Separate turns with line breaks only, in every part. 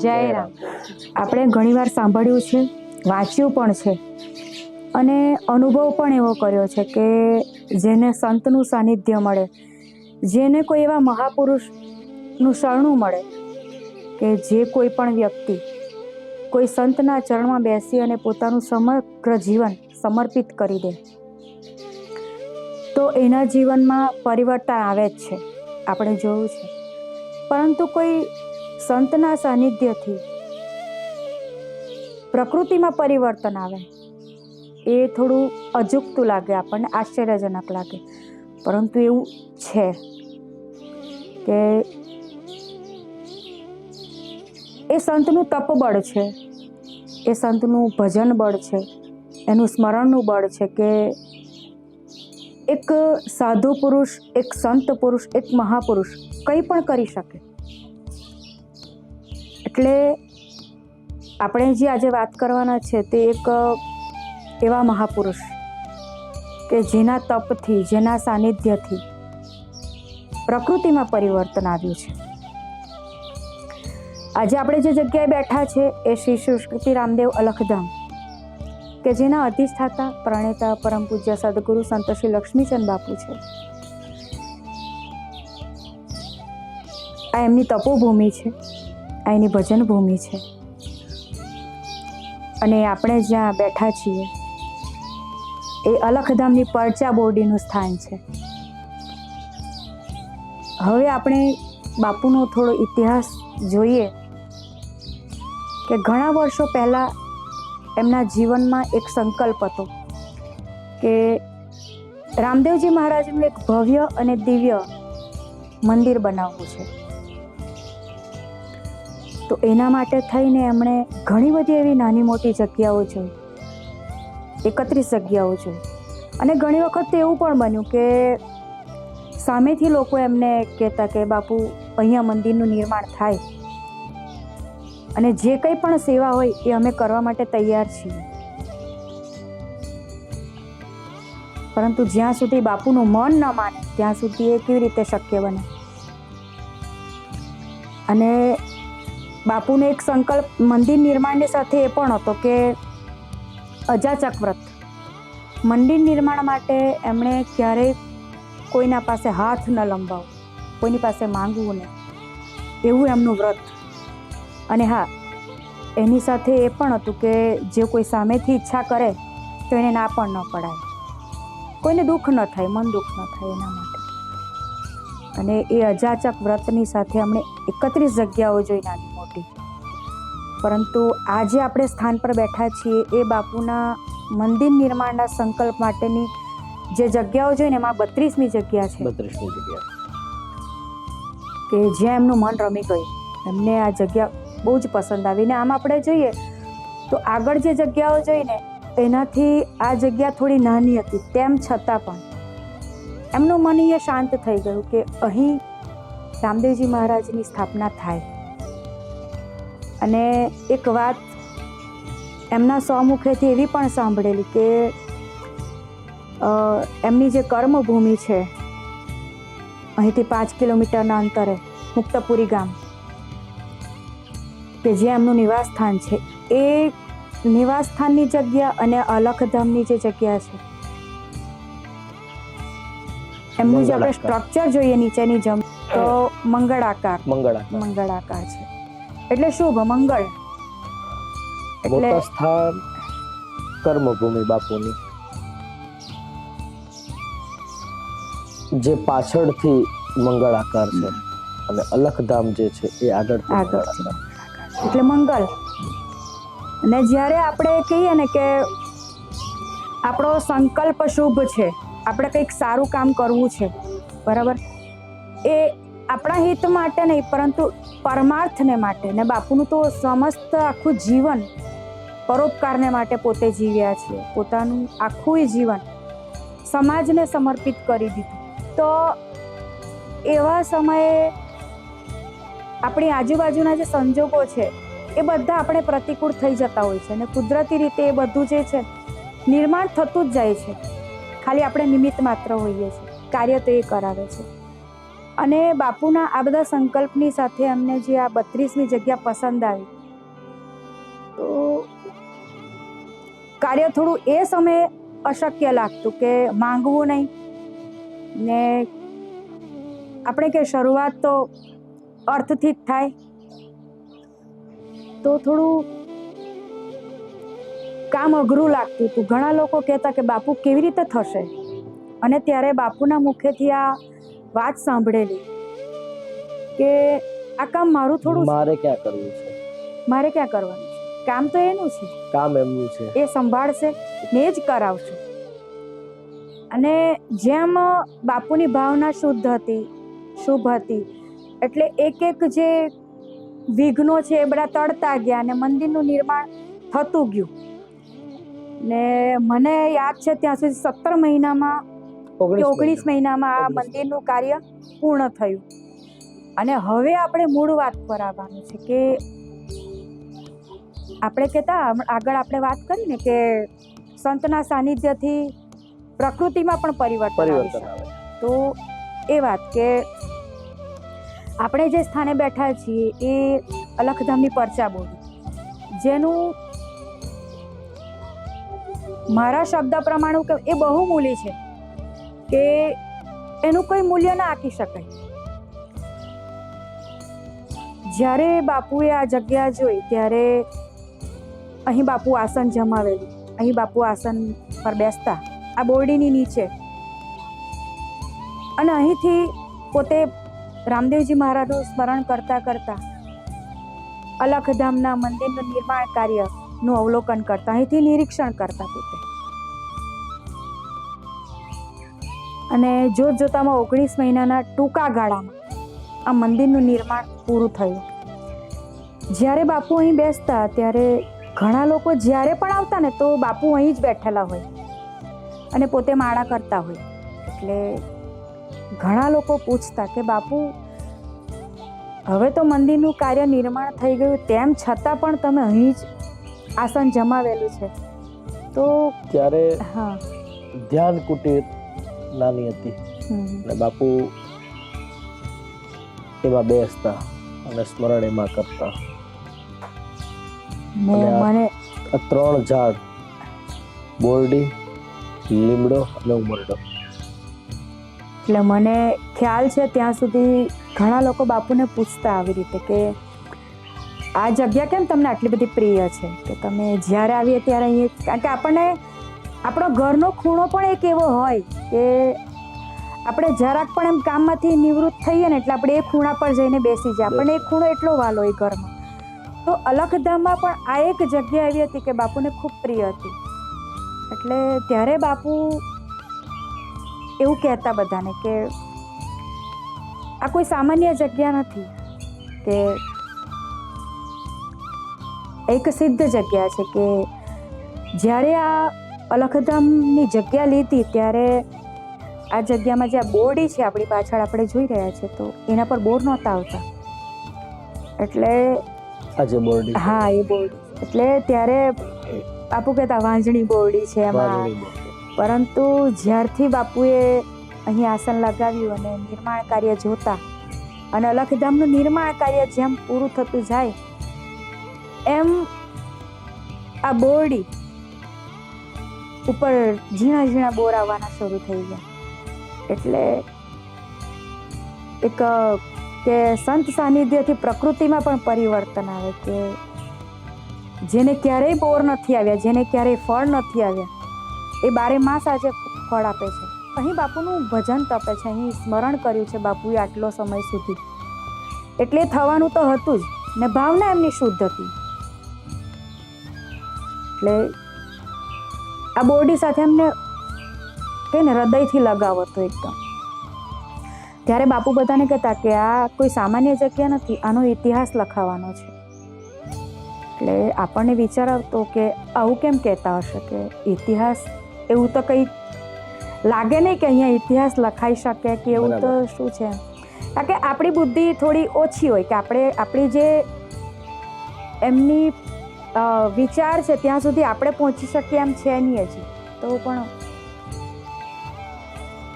જય રામ. આપણે ઘણીવાર સાંભળ્યું છે, વાંચ્યું પણ છે અને અનુભવ પણ એવો કર્યો છે કે જેને સંતનું સાનિધ્ય મળે, જેને કોઈ એવા મહાપુરુષનું શરણું મળે કે જે કોઈ પણ વ્યક્તિ કોઈ સંતના ચરણમાં બેસી અને પોતાનું સમગ્ર જીવન સમર્પિત કરી દે તો એના જીવનમાં પરિવર્તન આવે જ છે. આપણે જોયું છે. પરંતુ કોઈ સંતના સાનિધ્યથી પ્રકૃતિમાં પરિવર્તન આવે એ થોડું અજુગતું લાગે, આપણને આશ્ચર્યજનક લાગે, પરંતુ એવું છે કે એ સંતનું તપબળ છે, એ સંતનું ભજન બળ છે, એનું સ્મરણનું બળ છે કે એક સાધુ પુરુષ, એક સંત પુરુષ, એક મહાપુરુષ કંઈ પણ કરી શકે. એટલે આપણે જે આજે વાત કરવાના છે તે એક એવા મહાપુરુષ કે જેના તપથી, જેના સાનિધ્યથી પ્રકૃતિમાં પરિવર્તન આવ્યું છે. આજે આપણે જે જગ્યાએ બેઠા છે એ શ્રી સુશ્રુતિ રામદેવ અલખધામ કે જેના અધિષ્ઠાતા પ્રણેતા પરમ પૂજ્ય સદગુરુ સંત શ્રી લક્ષ્મીચંદ બાપુ છે. આ એમની તપોભૂમિ છે, આ એની ભજન ભૂમિ છે અને આપણે જ્યાં બેઠા છીએ એ અલખધામની પરચા બોરડીનું સ્થાન છે. હવે આપણે બાપુનો થોડો ઇતિહાસ જોઈએ કે ઘણા વર્ષો પહેલાં એમના જીવનમાં એક સંકલ્પ હતો કે રામદેવજી મહારાજનું એક ભવ્ય અને દિવ્ય મંદિર બનાવવું છે. તો એના માટે થઈને એમણે ઘણી બધી એવી નાની મોટી જગ્યાઓ જોઈ, 31 જગ્યાઓ જોઈ અને ઘણી વખત એવું પણ બન્યું કે સામેથી લોકો એમને કહેતા કે બાપુ અહીંયા મંદિરનું નિર્માણ થાય અને જે કંઈ પણ સેવા હોય એ અમે કરવા માટે તૈયાર છીએ. પરંતુ જ્યાં સુધી બાપુનું મન ન માને ત્યાં સુધી એ કેવી રીતે શક્ય બને? અને બાપુનો એક સંકલ્પ મંદિર નિર્માણની સાથે એ પણ હતો કે અજાચક વ્રત. મંદિર નિર્માણ માટે એમણે ક્યારેય કોઈના પાસે હાથ ન લંબાવો, કોઈની પાસે માંગવું નહીં, એવું એમનું વ્રત. અને હા, એની સાથે એ પણ હતું કે જે કોઈ સામેથી ઈચ્છા કરે તો એને ના પણ ન પડાય, કોઈને દુઃખ ન થાય, મન દુઃખ ન થાય એના માટે. અને એ અજાચક વ્રતની સાથે અમને 31 જગ્યાઓ જોઈ નાની મોટી. પરંતુ આજે આપણે સ્થાન પર બેઠા છીએ એ બાપુના મંદિર નિર્માણના સંકલ્પ માટેની જે જગ્યાઓ જોઈને એમાં 32મી જગ્યા છે.
32મી જગ્યા
કે જ્યાં એમનું મન રમી ગયું. એમને આ જગ્યા બહુ જ પસંદ આવી. ને આમ આપણે જોઈએ તો આગળ જે જગ્યાઓ જોઈને એનાથી આ જગ્યા થોડી નાની હતી, તેમ છતાં પણ એમનું મન એ શાંત થઈ ગયું કે અહીં રામદેવજી મહારાજની સ્થાપના થાય. અને એક વાત એમના સ્વમુખેથી એવી પણ સાંભળેલી કે એમની જે કર્મભૂમિ છે અહીંથી 5 કિલોમીટરના અંતરે મુક્તપુરી ગામ કે જ્યાં એમનું નિવાસ સ્થાન છે, એ નિવાસ સ્થાનની જગ્યા અને અલખધામની જે જગ્યા છે એમનું જે આપણે સ્ટ્રક્ચર જોઈએ નીચેની જમીન તો મંગળાકાર છે. એટલે શુભ મંગળ, એટલે
મોટા સ્થાન કર્મભૂમિ બાપુની જે પાછળથી મંગળાકાર છે અને અલખધામ જે છે એ આગળ
એટલે મંગળ. અને જ્યારે આપણે કહીએ ને કે આપણો સંકલ્પ શુભ છે, આપણે કંઈક સારું કામ કરવું છે, બરાબર, એ આપણા હિત માટે નહીં પરંતુ પરમાર્થને માટે. ને બાપુનું તો સમસ્ત આખું જીવન પરોપકારને માટે પોતે જીવ્યા છે, પોતાનું આખું જીવન સમાજને સમર્પિત કરી દીધું. તો એવા સમયે આપણી આજુબાજુના જે સંજોગો છે એ બધા આપણે પ્રતિકૂળ થઈ જતા હોય છે અને કુદરતી રીતે એ બધું જે છે નિર્માણ થતું જ જાય છે. ખાલી આપણે નિમિત્ત માત્ર હોઈએ છીએ, કાર્ય તો એ કરાવે છે. અને બાપુના આ બધા સંકલ્પની સાથે અમને જે આ 32મી જગ્યા પસંદ આવી, તો કાર્ય થોડું એ સમયે અશક્ય લાગતું કે માંગવું નહીં ને આપણે કે શરૂઆત તો અર્થથી જ થાય, તો થોડું કામ અઘરું લાગતું હતું. ઘણા લોકો કહેતા કે બાપુ કેવી રીતે થશે, અને ત્યારે બાપુના મુખેથી આ વાત સાંભળેલી કે આ કામ મારું થોડું,
મારે ક્યાં કરવું છે,
મારે ક્યાં કરવાનું છે, કામ તો એનું છે,
કામ એમનું છે,
એ સંભાળશે ને જ કરાવશે. અને જેમ બાપુની ભાવના શુદ્ધ હતી, શુભ હતી, એટલે એક એક જે વિઘ્નો છે એ બધા તળતા ગયા અને મંદિરનું નિર્માણ થતું ગયું. ને મને યાદ છે ત્યાં સુધી 17 મહિનામાં કે 19 મહિનામાં આ મંદિરનું કાર્ય પૂર્ણ થયું. અને હવે આપણે મૂળ વાત પર આવવાનું છે કે આપણે કહેતા આગળ આપણે વાત કરી ને કે સંતના સાનિધ્યથી પ્રકૃતિમાં પણ પરિવર્તન આવી શકે. તો એ વાત કે આપણે જે સ્થાને બેઠા છીએ એ અલખધામની પરચા બોલી, જેનું મારા શબ્દ પ્રમાણે કે એ બહુમૂલ્ય છે કે એનું કોઈ મૂલ્ય ના આંકી શકાય. જ્યારે બાપુએ આ જગ્યા જોઈ ત્યારે અહીં બાપુ આસન જમાવેલું, અહીં બાપુ આસન પર બેસતા આ બોરડીની નીચે, અને અહીંથી પોતે રામદેવજી મહારાજનું સ્મરણ કરતા કરતા અલખધામના મંદિરનું નિર્માણ કાર્યનું અવલોકન કરતા, અહીંથી નિરીક્ષણ કરતા પોતે. અને જોત જોતામાં 19 મહિનાના ટૂંકા ગાળામાં આ મંદિરનું નિર્માણ પૂરું થયું. જ્યારે બાપુ અહીં બેસતા ત્યારે ઘણા લોકો જ્યારે પણ આવતા ને તો બાપુ અહીં જ બેઠેલા હોય અને પોતે માળા કરતા હોય. એટલે ઘણા લોકો પૂછતા કે બાપુ હવે તો મંદિરનું કાર્ય નિર્માણ થઈ ગયું, તેમ છતાં પણ તમે અહીં જ આસન જમાવેલું છે. તો
ત્યારે
હા,
ધ્યાન કુટીર નાની હતી અને બાપુ એમાં બેસતા અને સ્મરણ એમાં કરતા.
ને મને
આ 3 ઝાડ, બોરડી, લીમડો અને ઉમરડો,
એટલે મને ખ્યાલ છે ત્યાં સુધી ઘણા લોકો બાપુને પૂછતા આવી રીતે કે આ જગ્યા કેમ તમને આટલી બધી પ્રિય છે કે તમે જ્યારે આવીએ ત્યારે અહીંયા, કારણ કે આપણને આપણો ઘરનો ખૂણો પણ એક એવો હોય કે આપણે જરાક પણ એમ કામમાંથી નિવૃત્ત થઈએ ને એટલે આપણે એ ખૂણા પર જઈને બેસી જાય, આપણને એ ખૂણો એટલો વાલો હોય ઘરમાં. તો અલખધામમાં પણ આ એક જગ્યા એવી હતી કે બાપુને ખૂબ પ્રિય હતી. એટલે ત્યારે બાપુ એવું કહેતા બધાને કે આ કોઈ સામાન્ય જગ્યા નથી, કે એક સિદ્ધ જગ્યા છે. કે જ્યારે આ અલખધામની જગ્યા લીધી ત્યારે આ જગ્યામાં જે આ બોરડી છે આપણી પાછળ આપણે જોઈ રહ્યા છે, તો એના પર બોર નહોતા આવતા. એટલે
આજે બોરડી,
હા એ બોરડી, એટલે ત્યારે બાપુ કહેતા વાંજણી બોરડી છે એમાં. પરંતુ જ્યારથી બાપુએ અહીં આસન લગાવ્યું અને નિર્માણ કાર્ય જોતા, અને અલખધામનું નિર્માણ કાર્ય જેમ પૂરું થતું જાય એમ આ બોરડી ઉપર ઝીણા ઝીણા બોર આવવાના શરૂ થઈ ગયા. એટલે એક કે સંત સાનિધ્યથી પ્રકૃતિમાં પણ પરિવર્તન આવે કે જેને ક્યારેય બોર નથી આવ્યા, જેને ક્યારેય ફળ નથી આવ્યા, એ 12 માસ આજે ફળ આપે છે. અહીં બાપુનું ભજન તપે છે, અહીં સ્મરણ કર્યું છે બાપુએ આટલો સમય સુધી, એટલે થવાનું તો હતું જ ને ભાવના એમની શુદ્ધ હતી. એટલે આ બોરડી સાથે એમને કે ને હૃદયથી લગાવ હતો એકદમ. ત્યારે બાપુ બધાને કહેતા કે આ કોઈ સામાન્ય જગ્યા નથી, આનો ઇતિહાસ લખાવાનો છે. એટલે આપણને વિચાર આવતો કે આવું કેમ કહેતા હશે, કે ઇતિહાસ એવું તો કંઈ લાગે નહીં કે અહીંયા ઇતિહાસ લખાઈ શકે કે એવું તો શું છે. કારણ કે આપણી બુદ્ધિ થોડી ઓછી હોય કે આપણે આપણી જે એમની વિચાર છે ત્યાં સુધી આપણે પહોંચી શકીએ એમ છે નહીં હજી. તો પણ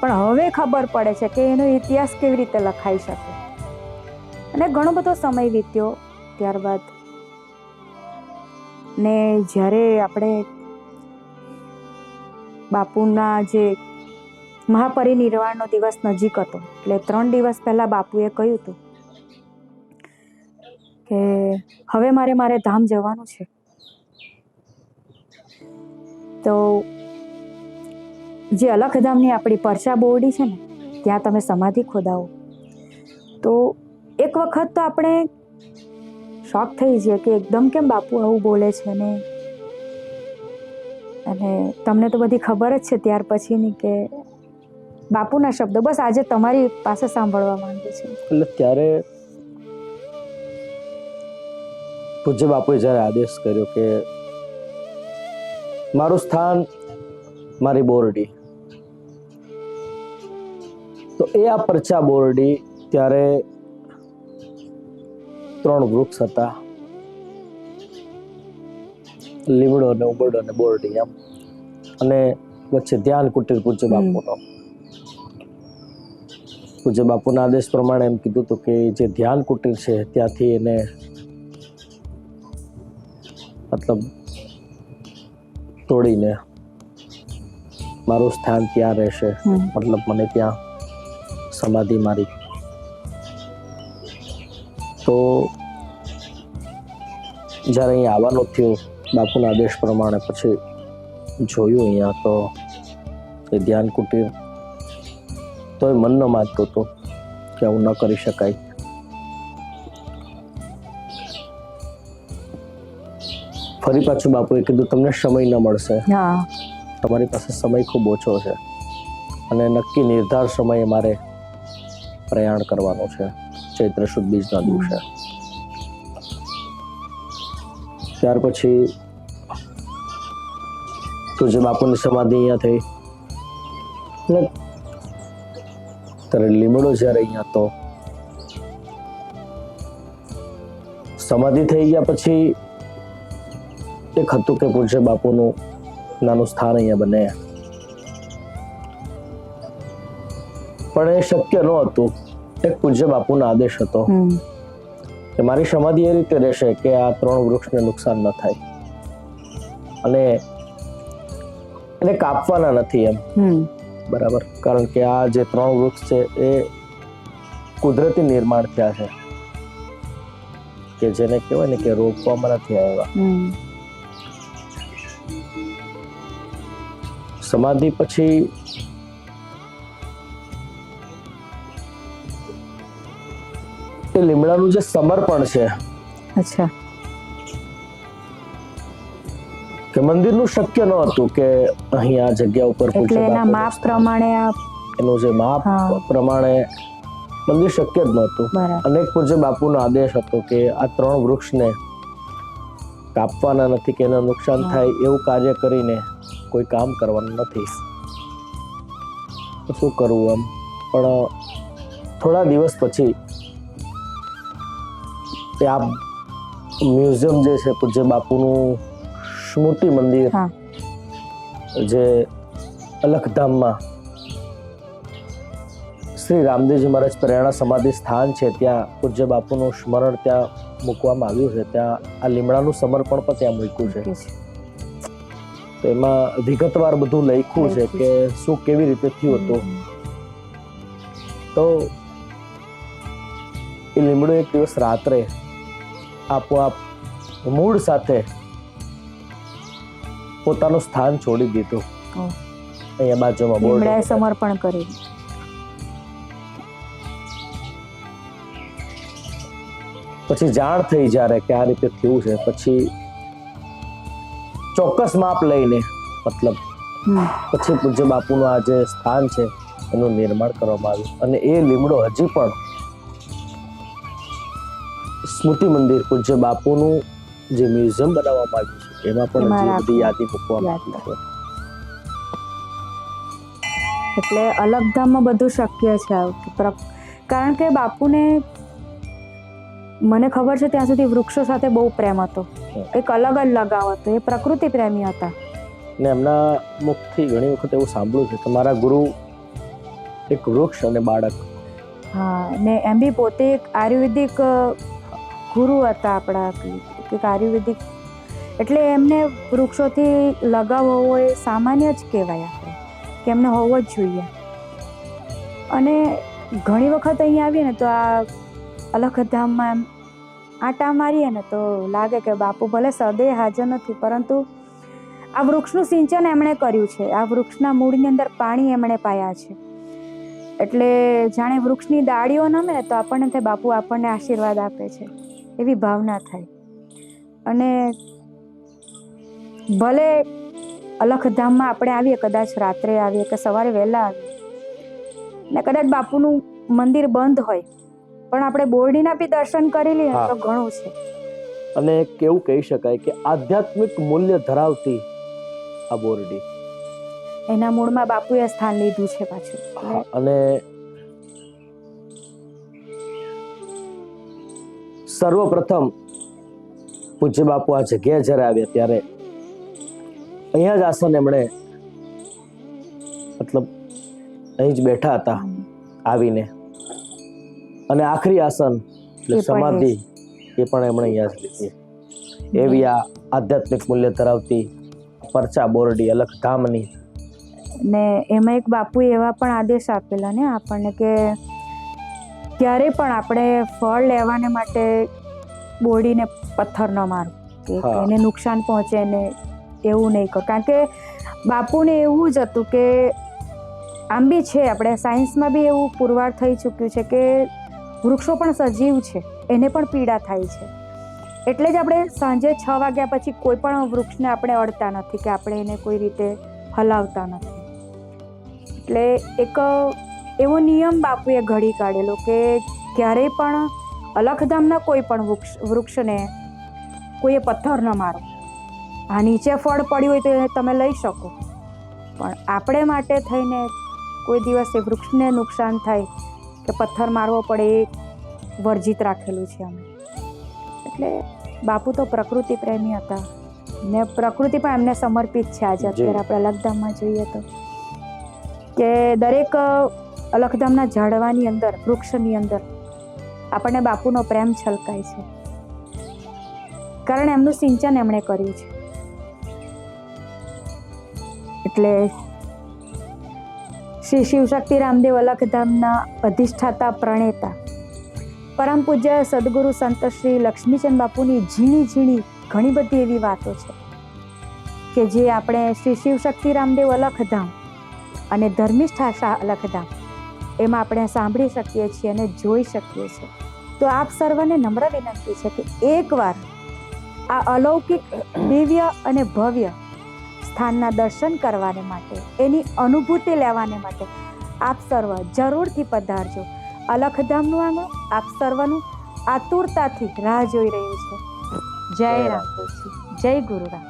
પણ હવે ખબર પડે છે કે એનો ઇતિહાસ કેવી રીતે લખાઈ શકે. અને ઘણો બધો સમય વીત્યો ત્યારબાદ ને જ્યારે આપણે બાપુના જે મહાપરિનિર્વાણનો દિવસ નજીક હતો, એટલે 3 દિવસ પહેલા બાપુએ કહ્યું હતું કે હવે મારે ધામ જવાનું છે. તો જે અલખધામની આપણી પરચા બોરડી છે ને, ત્યાં તમે સમાધિ ખોદાવો તો એક વખત તો આપણે શોક થઈ જઈએ કે એકદમ કેમ બાપુ આવું બોલે છે ને. અને તમને તો બધી ખબર જ છે ત્યાર પછીની કે બાપુના શબ્દો બસ આજે તમારી પાસે સાંભળવા માંગે છે.
એટલે ત્યારે પૂજ્ય બાપુએ જ્યારે આદેશ કર્યો કે મારું સ્થાન મારી બોરડી, તો એ આ પરચા બોરડી ત્યારે 3 વૃક્ષ હતા, લીમડો ને ઉબરડો ને બોરડી એમ, અને વચ્ચે ધ્યાન કુટીર પૂજ્ય બાપુનો. પૂજ્ય બાપુના આદેશ પ્રમાણે એમ કીધું હતું કે જે ધ્યાન કુટીર છે ત્યાંથી એને મતલબ તોડીને મારું સ્થાન ત્યાં રહેશે, મતલબ મને ત્યાં સમાધિ મારી. તો જ્યારે અહીંયા આવવાનો થયો બાપુના આદેશ પ્રમાણે, પછી જોયું અહીંયા તો એ ધ્યાન કુટીર તો એ મન ન માનતો હતો કે આવું ન કરી શકાય. ફરી પાછું બાપુએ કીધું તમને સમય ન મળશે, તમારી પાસે સમય ખૂબ ઓછો છે અને નક્કી નિર્ધાર સમયે મારે પ્રયાણ કરવાનું છે ચૈત્ર સુદ બીજના દિવસે. ત્યાર પછી પૂજ્ય બાપુની સમાધિ અહીંયા થઈ. ત્યારે લીમડો જ્યારે અહીંયા તો સમાધિ થઈ ગયા પછી એક હતું કે પૂજ્ય બાપુનું નાનું સ્થાન અહીંયા બને, પણ એ શક્ય ન હતું. એક પૂજ્ય બાપુનો આદેશ હતો કે મારી સમાધિ એ રીતે રહેશે કે આ 3 વૃક્ષને નુકસાન ન થાય અને એને કાપવાના નથી એમ, બરાબર. કારણ કે આ જે 3 વૃક્ષ છે એ કુદરતી નિર્માણ થયા છે, કે જેને કહેવાય ને કે રોપવામાં નથી આવ્યા. સમાધિ પછી એ લીમડાનું જે સમર્પણ છે,
અચ્છા,
કે મંદિરનું શક્ય ન હતું કે અહીં આ જગ્યા ઉપર
એટલે એના માપ પ્રમાણે
એનું જે માપ પ્રમાણે મંદિર શક્ય જ નહોતું. અનેક પૂજ્ય બાપુનો આદેશ હતો કે આ 3 વૃક્ષને કાપવાના નથી, કે એને નુકસાન થાય એવું કાર્ય કરીને કોઈ કામ કરવાનું નથી. તો શું કરવું એમ. પણ થોડા દિવસ પછી આ મ્યુઝિયમ જે છે પૂજ્ય બાપુનું સ્મૃતિ મંદિર જે અલખધામમાં શ્રી રામદેવજી મહારાજ પ્રેરણા સમાધિ સ્થાન છે, ત્યાં પૂજ્ય બાપુનું સ્મરણ ત્યાં મૂકવામાં આવ્યું છે. ત્યાં આ લીમડાનું સમર્પણ પણ ત્યાં મૂક્યું છે. તો એમાં વિગતવાર બધું લખ્યું છે કે શું કેવી રીતે થયું હતું. તો એ લીમડો એક દિવસ રાત્રે આપોઆપ મૂળ સાથે પોતાનું સ્થાન છોડી દીધું. અહીંયા બાજુમાં બોર્ડ
સમર્પણ કર્યું.
પછી જાણ થઈ જ્યારે કે આ રીતે થયું છે, પછી ચોક્કસ માપ લઈને મતલબ પછી પૂજ્ય બાપુનું આ જે સ્થાન છે એનું નિર્માણ કરવામાં આવ્યું. અને એ લીમડો હજી પણ સ્મૃતિ મંદિર પૂજ્ય બાપુનું જે મ્યુઝિયમ બનાવવામાં આવ્યું છે એમાં પણ હજી બધી યાદી મૂકવામાં આવી છે.
એટલે અલખધામમાં બધું શક્ય છે, કારણ કે બાપુને મને ખબર છે ત્યાં સુધી વૃક્ષો સાથે બહુ પ્રેમ હતો, એક અલગ જ લગાવ હતો. એ પ્રકૃતિ પ્રેમી હતા.
ને એમના મુખથી ઘણી વખત એવું સાંભળ્યું છે કે મારા ગુરુ એક વૃક્ષ અને બાળક.
હા, ને એમ બી પોતે એક આયુર્વેદિક ગુરુ હતા આપણા, એક આયુર્વેદિક, એટલે એમને વૃક્ષોથી લગાવ હોવો એ સામાન્ય જ કહેવાય આપણે, કે એમને હોવો જ જોઈએ. અને ઘણી વખત અહીંયા આવીએ ને તો આ અલખધામમાં એમ આટા મારીએ ને તો લાગે કે બાપુ ભલે સદે હાજર નથી, પરંતુ આ વૃક્ષનું સિંચન એમણે કર્યું છે, આ વૃક્ષના મૂળની અંદર પાણી એમણે પાયા છે. એટલે જાણે વૃક્ષની ડાળીઓ નમે ને તો આપણને થાય બાપુ આપણને આશીર્વાદ આપે છે, એવી ભાવના થાય. અને ભલે અલખધામમાં આપણે આવીએ, કદાચ રાત્રે આવીએ કે સવારે વહેલા આવીએ ને કદાચ બાપુનું મંદિર બંધ હોય, પણ આપણે બોરડીના બી દર્શન કરી લઈએ તો ઘણું છે.
અને કેવું કહી શકાય કે આધ્યાત્મિક મૂલ્ય ધરાવતી આ બોરડી,
એના મૂળમાં બાપુએ સ્થાન લીધું છે પાછું.
અને સર્વપ્રથમ પૂજ્ય બાપુ આ જગ્યાએ જ્યારે આવ્યા ત્યારે અહીંયા જ આસન એમણે, મતલબ અહીં જ બેઠા હતા આવીને, અને આખરી આસન એટલે સમાધિ એ પણ એમણે અહીંયા જ લીધી. એવી આ આધ્યાત્મિક મૂલ્ય ધરાવતી પરચા બોરડી અલખધામની.
ને એમાં એક બાપુએ એવા પણ આદેશ આપેલા ને આપણને કે ક્યારે પણ આપણે ફળ લેવાને માટે બોરડીને પથ્થર ન મારવું, કે એને નુકસાન પહોંચે ને એવું નહીં કરો. કારણ કે બાપુને એવું જ હતું કે આમ બી છે, આપણે સાયન્સમાં બી એવું પુરવાર થઈ ચૂક્યું છે કે વૃક્ષો પણ સજીવ છે, એને પણ પીડા થાય છે. એટલે જ આપણે સાંજે 6 વાગ્યા પછી કોઈ પણ વૃક્ષને આપણે અડતા નથી, કે આપણે એને કોઈ રીતે હલાવતા નથી. એટલે એક એવો નિયમ બાપુએ ઘડી કાઢેલો કે ક્યારેય પણ અલખધામના કોઈ પણ વૃક્ષને કોઈએ પથ્થર ન મારો. આ નીચે ફળ પડ્યું હોય તો તમે લઈ શકો, પણ આપણે માટે થઈને કોઈ દિવસ એ વૃક્ષને નુકસાન થાય કે પથ્થર મારવો પડે એ વર્જિત રાખેલું છે અમે. એટલે બાપુ તો પ્રકૃતિ પ્રેમી હતા ને પ્રકૃતિ પણ એમને સમર્પિત છે. આજે અત્યારે આપણે અલખધામમાં જોઈએ તો કે દરેક અલખધામના ઝાડવાની અંદર, વૃક્ષની અંદર આપણને બાપુનો પ્રેમ છલકાય છે, કારણ એમનું સિંચન એમણે કર્યું છે. એટલે શ્રી શિવશક્તિ રામદેવ અલખધામના અધિષ્ઠાતા પ્રણેતા પરમ પૂજ્ય સદગુરુ સંત શ્રી લક્ષ્મીચંદ બાપુની ઝીણી ઝીણી ઘણી બધી એવી વાતો છે કે જે આપણે શ્રી શિવશક્તિ રામદેવ અલખધામ અને ધર્મિષ્ઠ આશા અલખધામ એમાં આપણે સાંભળી શકીએ છીએ અને જોઈ શકીએ છીએ. તો આપ સર્વને નમ્ર વિનંતી છે કે એકવાર આ અલૌકિક, દિવ્ય અને ભવ્ય સ્થાનના દર્શન કરવાને માટે, એની અનુભૂતિ લેવાને માટે આપ સર્વ જરૂરથી પધારજો. અલખધામનું આંગણું આપ સર્વનું આતુરતાથી રાહ જોઈ રહ્યું છે. જય રામદેવજી, જય ગુરુ રામ.